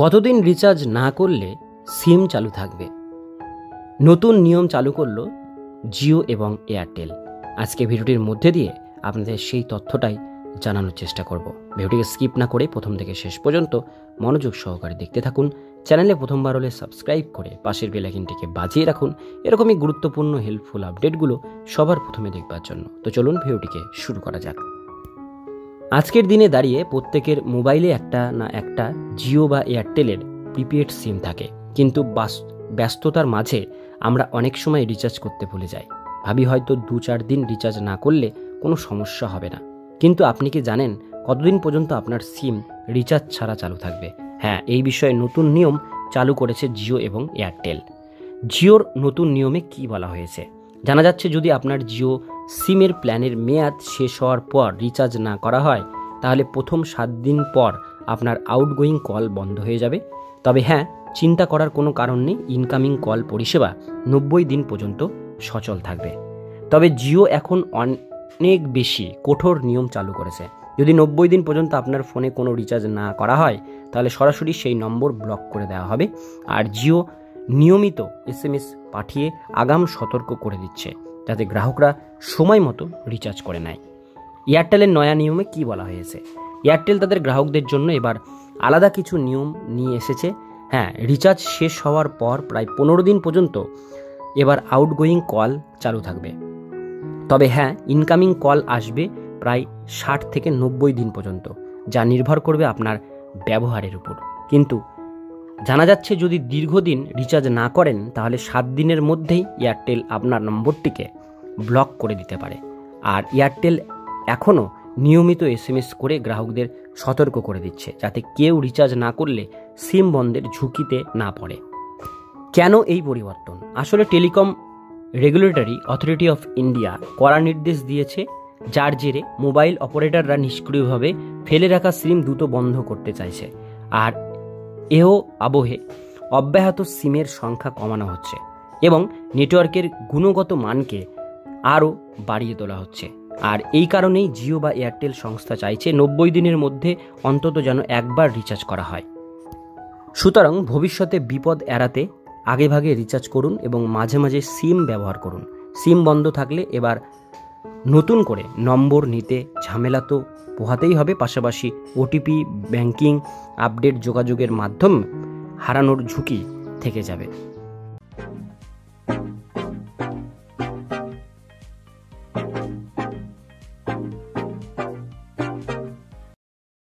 কতদিন রিচার্জ না করলে সিম চালু থাকবে? নতুন নিয়ম চালু করলো জিও এবং এয়ারটেল। আজকে ভিডিওটির মধ্যে দিয়ে আপনাদের সেই তথ্যটাই জানানোর চেষ্টা করব। ভিডিওটিকে স্কিপ না করে প্রথম থেকে শেষ পর্যন্ত মনোযোগ সহকারে দেখতে থাকুন। চ্যানেলে প্রথমবার হলে সাবস্ক্রাইব করে পাশের বেল আইকনটিকে বাজিয়ে রাখুন এরকমই গুরুত্বপূর্ণ হেল্পফুল আপডেটগুলো সবার প্রথমে দেখবার জন্য। তো চলুন ভিডিওটিকে শুরু করা যাক। আজকের দিনে দাঁড়িয়ে প্রত্যেকের মোবাইলে একটা না একটা জিও বা এয়ারটেলের প্রিপেড সিম থাকে, কিন্তু ব্যস্ততার মাঝে আমরা অনেক সময় রিচার্জ করতে ভুলে যাই। ভাবি হয়তো 2-4 দিন রিচার্জ না করলে কোনো সমস্যা হবে না, কিন্তু আপনি কি জানেন কতদিন পর্যন্ত আপনার সিম রিচার্জ ছাড়া চালু থাকবে? হ্যাঁ, এই বিষয়ে নতুন নিয়ম চালু করেছে জিও এবং এয়ারটেল। জিওর নতুন নিয়মে কি বলা হয়েছে জানা যাচ্ছে, যদি আপনার জিও সিমের প্ল্যানের মেয়াদ শেষ হওয়ার পর রিচার্জ না করা হয় তাহলে প্রথম 7 দিন পর আপনার আউটগোয়িং কল বন্ধ হয়ে যাবে। তবে হ্যাঁ, চিন্তা করার কোনো কারণ নেই, ইনকামিং কল পরিষেবা 90 দিন পর্যন্ত সচল থাকবে। তবে জিও এখন অনেক বেশি কঠোর নিয়ম চালু করেছে। যদি 90 দিন পর্যন্ত আপনার ফোনে কোনো রিচার্জ না করা হয় তাহলে সরাসরি সেই নম্বর ব্লক করে দেওয়া হবে। আর জিও নিয়মিত SMS পাঠিয়ে আগাম সতর্ক করে দিচ্ছে যাতে গ্রাহকরা সময় মতো রিচার্জ করে নেয়। এয়ারটেলের নয়া নিয়মে কি বলা হয়েছে? এয়ারটেল তাদের গ্রাহকদের জন্য এবার আলাদা কিছু নিয়ম নিয়ে এসেছে। হ্যাঁ, রিচার্জ শেষ হওয়ার পর প্রায় 15 দিন পর্যন্ত এবার আউটগোয়িং কল চালু থাকবে। তবে হ্যাঁ, ইনকামিং কল আসবে প্রায় 60 থেকে 90 দিন পর্যন্ত, যা নির্ভর করবে আপনার ব্যবহারের উপর। কিন্তু জানা যাচ্ছে যদি দীর্ঘদিন রিচার্জ না করেন তাহলে 7 দিনের মধ্যেই এয়ারটেল আপনার নম্বরটিকে ব্লক করে দিতে পারে। আর এয়ারটেল এখনও নিয়মিত SMS করে গ্রাহকদের সতর্ক করে দিচ্ছে যাতে কেউ রিচার্জ না করলে সিম বন্ধের ঝুঁকিতে না পড়ে। কেন এই পরিবর্তন? আসলে telecom regulatory authority of India কড়া নির্দেশ দিয়েছে, যার জেরে মোবাইল অপারেটররা নিষ্ক্রিয়ভাবে ফেলে রাখা সিম দ্রুত বন্ধ করতে চাইছে। আর এও আবহে অব্যাহত সিমের সংখ্যা কমানো হচ্ছে এবং নেটওয়ার্কের গুণগত মানকে আরও বাড়িয়ে তোলা হচ্ছে। আর এই কারণেই জিও বা এয়ারটেল সংস্থা চাইছে 90 দিনের মধ্যে অন্তত যেন একবার রিচার্জ করা হয়। সুতরাং ভবিষ্যতে বিপদ এড়াতে আগেভাগে রিচার্জ করুন এবং মাঝে মাঝে সিম ব্যবহার করুন। সিম বন্ধ থাকলে এবার নতুন করে নম্বর নিতে ঝামেলা তো পোহাতেই হবে, পাশাপাশি OTP, ব্যাংকিং, আপডেট, যোগাযোগের মাধ্যম হারানোর ঝুঁকি থেকে যাবে।